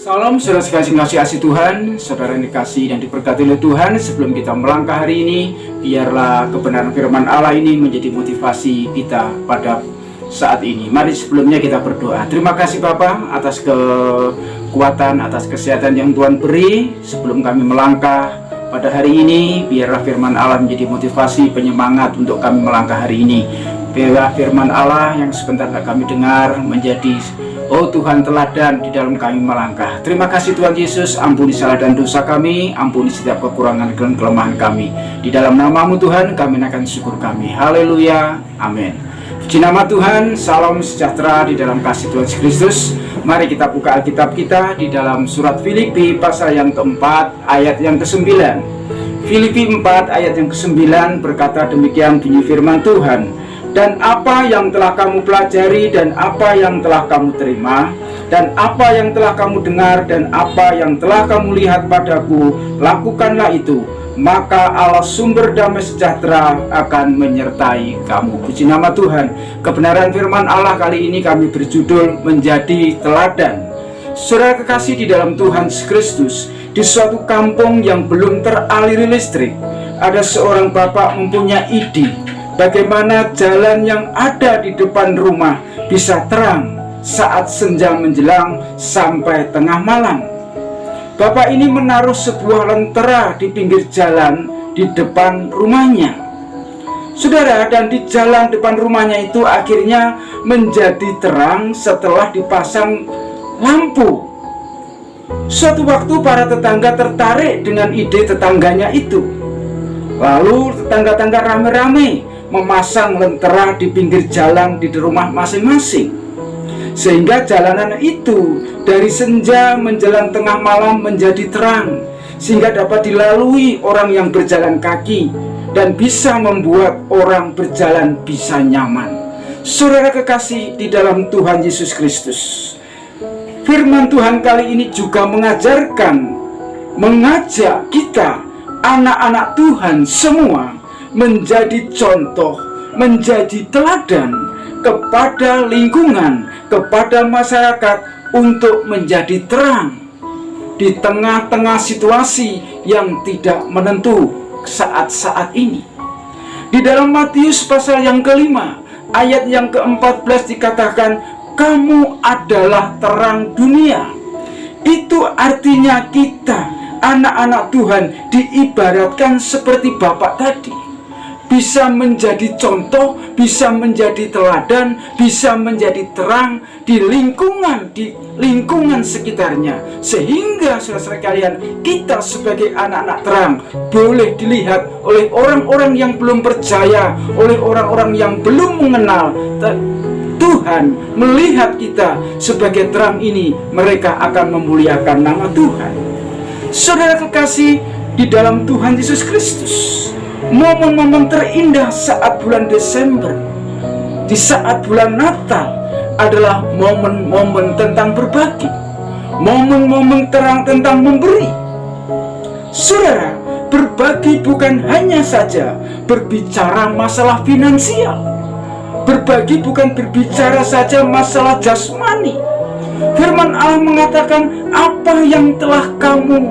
Salam saudara sekalian kasih Tuhan, saudara yang dikasihi dan diberkati oleh Tuhan. Sebelum kita melangkah hari ini, biarlah kebenaran firman Allah ini menjadi motivasi kita pada saat ini. Mari sebelumnya kita berdoa. Terima kasih Bapa atas kekuatan, atas kesehatan yang Tuhan beri. Sebelum kami melangkah pada hari ini, biarlah firman Allah menjadi motivasi, penyemangat untuk kami melangkah hari ini. Biarlah firman Allah yang sebentar kami dengar menjadi Tuhan teladan di dalam kami melangkah. Terima kasih Tuhan Yesus, ampuni salah dan dosa kami, ampuni setiap kekurangan dan kelemahan kami. Di dalam nama-Mu Tuhan kami naikkan syukur kami. Haleluya, amin. Puji nama Tuhan, salam sejahtera di dalam kasih Tuhan Yesus Kristus. Mari kita buka Alkitab kita di dalam surat Filipi pasal yang keempat ayat yang ke-9. Filipi 4 ayat yang ke-9 berkata demikian bunyi firman Tuhan. Dan apa yang telah kamu pelajari, dan apa yang telah kamu terima, dan apa yang telah kamu dengar, dan apa yang telah kamu lihat padaku, lakukanlah itu, maka Allah sumber damai sejahtera akan menyertai kamu. Puji nama Tuhan. Kebenaran firman Allah kali ini kami berjudul menjadi teladan. Saudara kekasih di dalam Tuhan Yesus Kristus, di suatu kampung yang belum teraliri listrik, ada seorang bapak mempunyai ide bagaimana jalan yang ada di depan rumah bisa terang saat senja menjelang sampai tengah malam. Bapak ini menaruh sebuah lentera di pinggir jalan di depan rumahnya. Saudara, dan di jalan depan rumahnya itu akhirnya menjadi terang setelah dipasang lampu. Suatu waktu para tetangga tertarik dengan ide tetangganya itu. Lalu tetangga-tetangga rame-rame memasang lentera di pinggir jalan di rumah masing-masing, sehingga jalanan itu dari senja menjelang tengah malam menjadi terang, sehingga dapat dilalui orang yang berjalan kaki dan bisa membuat orang berjalan bisa nyaman. Saudara kekasih di dalam Tuhan Yesus Kristus, firman Tuhan kali ini juga mengajak kita anak-anak Tuhan semua menjadi contoh, menjadi teladan kepada lingkungan, kepada masyarakat untuk menjadi terang di tengah-tengah situasi yang tidak menentu saat-saat ini. Di dalam Matius pasal yang kelima ayat yang ke-14 dikatakan, kamu adalah terang dunia. Itu artinya kita anak-anak Tuhan diibaratkan seperti Bapak tadi, bisa menjadi contoh, bisa menjadi teladan, bisa menjadi terang di lingkungan sekitarnya, sehingga saudara kalian, kita sebagai anak-anak terang boleh dilihat oleh orang-orang yang belum percaya, oleh orang-orang yang belum mengenal Tuhan. Melihat kita sebagai terang ini, mereka akan memuliakan nama Tuhan. Saudara kekasih di dalam Tuhan Yesus Kristus, momen-momen terindah saat bulan Desember, di saat bulan Natal adalah momen-momen tentang berbagi, momen-momen terang tentang memberi. Saudara, berbagi bukan hanya saja berbicara masalah finansial, berbagi bukan berbicara saja masalah jasmani. Firman Allah mengatakan, apa yang telah kamu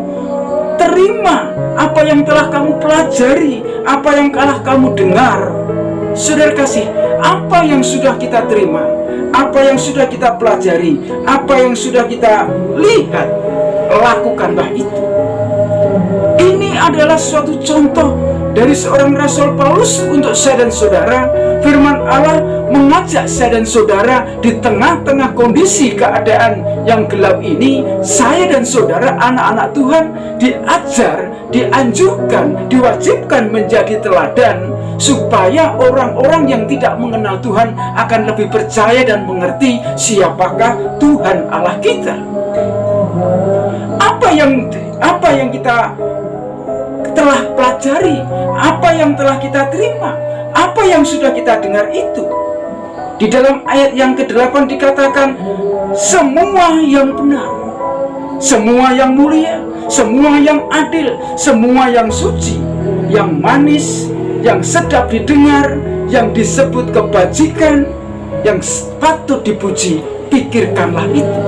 terima, apa yang telah kamu pelajari, apa yang telah kamu dengar. Saudara kasih, apa yang sudah kita terima, apa yang sudah kita pelajari, apa yang sudah kita lihat, lakukanlah itu. Ini adalah suatu contoh dari seorang Rasul Paulus untuk saya dan saudara. Firman Allah mengajak saya dan saudara di tengah-tengah kondisi keadaan yang gelap ini, saya dan saudara anak-anak Tuhan diajar, dianjurkan, diwajibkan menjadi teladan, supaya orang-orang yang tidak mengenal Tuhan akan lebih percaya dan mengerti siapakah Tuhan Allah kita. Apa yang kita telah pelajari, apa yang telah kita terima, apa yang sudah kita dengar itu. Di dalam ayat yang ke-8 dikatakan, semua yang benar, semua yang mulia, semua yang adil, semua yang suci, yang manis, yang sedap didengar, yang disebut kebajikan, yang patut dipuji, pikirkanlah itu.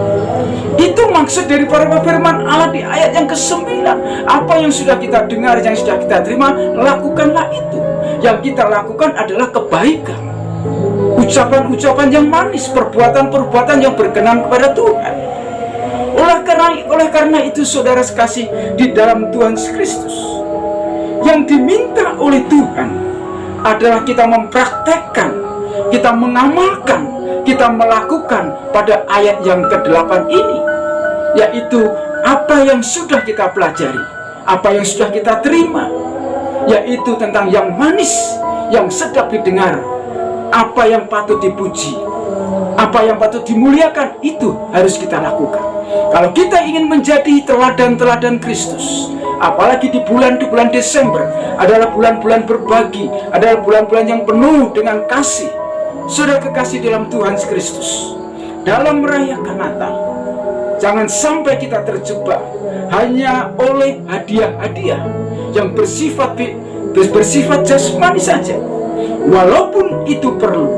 Itu maksud dari firman Allah di ayat yang ke-9. Apa yang sudah kita dengar, yang sudah kita terima, lakukanlah itu. Yang kita lakukan adalah kebaikan, ucapan-ucapan yang manis, perbuatan-perbuatan yang berkenan kepada Tuhan. Oleh karena itu, saudara sekasih di dalam Tuhan Kristus, yang diminta oleh Tuhan adalah kita mempraktekkan, kita mengamalkan, kita melakukan pada ayat yang ke-8 ini, yaitu apa yang sudah kita pelajari, apa yang sudah kita terima, yaitu tentang yang manis, yang sedap didengar, apa yang patut dipuji, apa yang patut dimuliakan, itu harus kita lakukan. Kalau kita ingin menjadi teladan-teladan Kristus, apalagi di bulan Desember adalah bulan-bulan berbagi, adalah bulan-bulan yang penuh dengan kasih. Saudara kekasih dalam Tuhan Kristus, dalam merayakan Natal, jangan sampai kita terjebak hanya oleh hadiah-hadiah yang bersifat jasmani saja. Walaupun itu perlu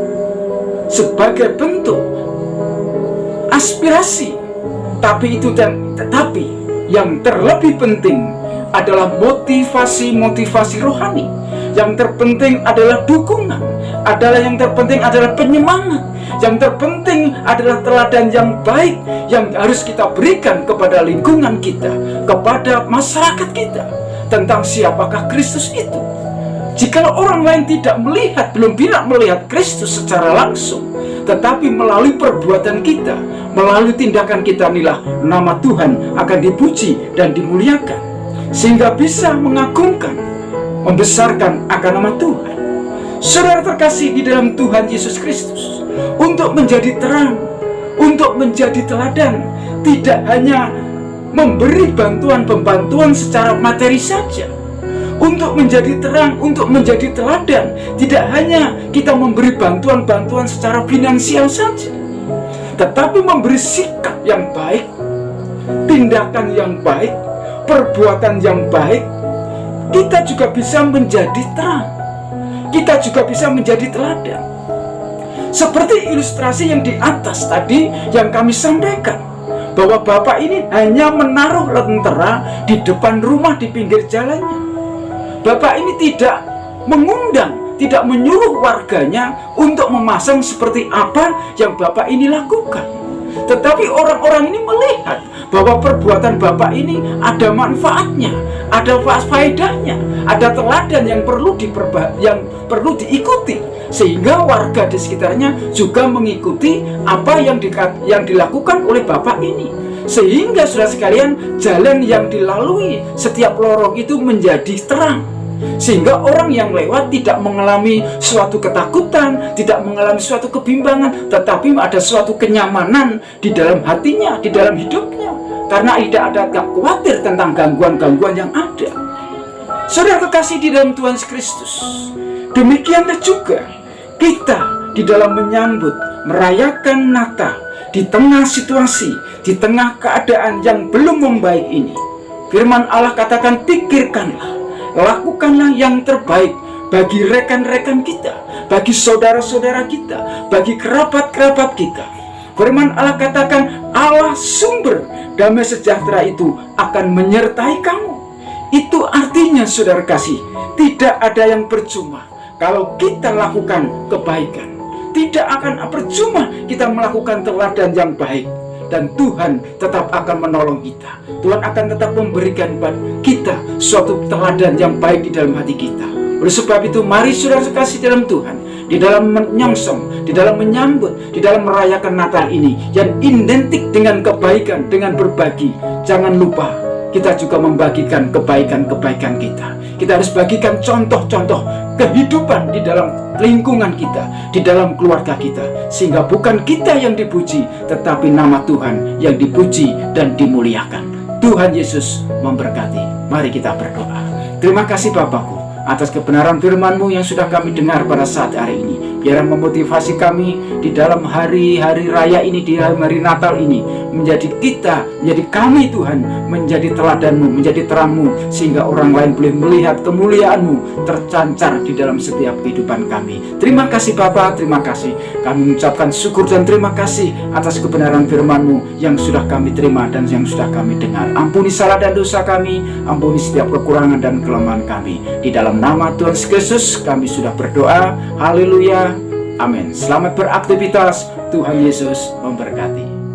sebagai bentuk aspirasi, tapi yang terlebih penting adalah motivasi rohani. Yang terpenting adalah dukungan, yang terpenting adalah penyemangat, yang terpenting adalah teladan yang baik yang harus kita berikan kepada lingkungan kita, kepada masyarakat kita, tentang siapakah Kristus itu. Jika orang lain belum bisa melihat Kristus secara langsung, tetapi melalui perbuatan kita, melalui tindakan kita, inilah nama Tuhan akan dipuji dan dimuliakan, sehingga bisa mengagungkan, membesarkan akan nama Tuhan. Saudara terkasih di dalam Tuhan Yesus Kristus, untuk menjadi terang, untuk menjadi teladan, tidak hanya memberi bantuan secara materi saja. Untuk menjadi terang, untuk menjadi teladan, tidak hanya kita memberi bantuan secara finansial saja, tetapi memberi sikap yang baik, tindakan yang baik, perbuatan yang baik. Kita juga bisa menjadi terang, kita juga bisa menjadi teladan. Seperti ilustrasi yang di atas tadi yang kami sampaikan, bahwa Bapak ini hanya menaruh lentera di depan rumah di pinggir jalannya. Bapak ini tidak mengundang, tidak menyuruh warganya untuk memasang seperti apa yang Bapak ini lakukan. Tetapi orang-orang ini melihat bahwa perbuatan Bapak ini ada manfaatnya, ada faedahnya, ada teladan yang perlu diikuti, sehingga warga di sekitarnya juga mengikuti apa yang dilakukan oleh Bapak ini. Sehingga saudara sekalian, jalan yang dilalui setiap lorong itu menjadi terang, sehingga orang yang lewat tidak mengalami suatu ketakutan, tidak mengalami suatu kebimbangan, tetapi ada suatu kenyamanan di dalam hatinya, di dalam hidupnya, karena tidak ada khawatir tentang gangguan-gangguan yang ada. Saudara kekasih di dalam Tuhan Kristus, demikianlah juga kita di dalam menyambut, merayakan Natal, di tengah situasi, di tengah keadaan yang belum membaik ini. Firman Allah katakan, pikirkanlah, lakukanlah yang terbaik bagi rekan-rekan kita, bagi saudara-saudara kita, bagi kerabat-kerabat kita. Firman Allah katakan, Allah sumber damai sejahtera itu akan menyertai kamu. Itu artinya saudara kasih, tidak ada yang percuma kalau kita lakukan kebaikan. Tidak akan percuma kita melakukan teladan yang baik, dan Tuhan tetap akan menolong kita. Tuhan akan tetap memberikan kita suatu teladan yang baik di dalam hati kita. Oleh sebab itu, mari saudara sekasih dalam Tuhan, di dalam menyongsong, di dalam menyambut, di dalam merayakan Natal ini yang identik dengan kebaikan, dengan berbagi, jangan lupa kita juga membagikan kebaikan-kebaikan kita. Kita harus bagikan contoh-contoh kehidupan di dalam lingkungan kita, di dalam keluarga kita, sehingga bukan kita yang dipuji, tetapi nama Tuhan yang dipuji dan dimuliakan. Tuhan Yesus memberkati. Mari kita berdoa. Terima kasih Bapakku atas kebenaran firman-Mu yang sudah kami dengar pada saat hari ini. Biar memotivasi kami di dalam hari-hari raya ini, di hari Natal ini, menjadi kita, menjadi kami Tuhan, menjadi teladan-Mu, menjadi terang-Mu, sehingga orang lain boleh melihat kemuliaan-Mu tercancar di dalam setiap kehidupan kami. Terima kasih Bapa, terima kasih. Kami mengucapkan syukur dan terima kasih atas kebenaran firman-Mu yang sudah kami terima dan yang sudah kami dengar. Ampuni salah dan dosa kami, ampuni setiap kekurangan dan kelemahan kami. Di dalam nama Tuhan Yesus kami sudah berdoa. Haleluya. Amin. Selamat beraktivitas. Tuhan Yesus memberkati.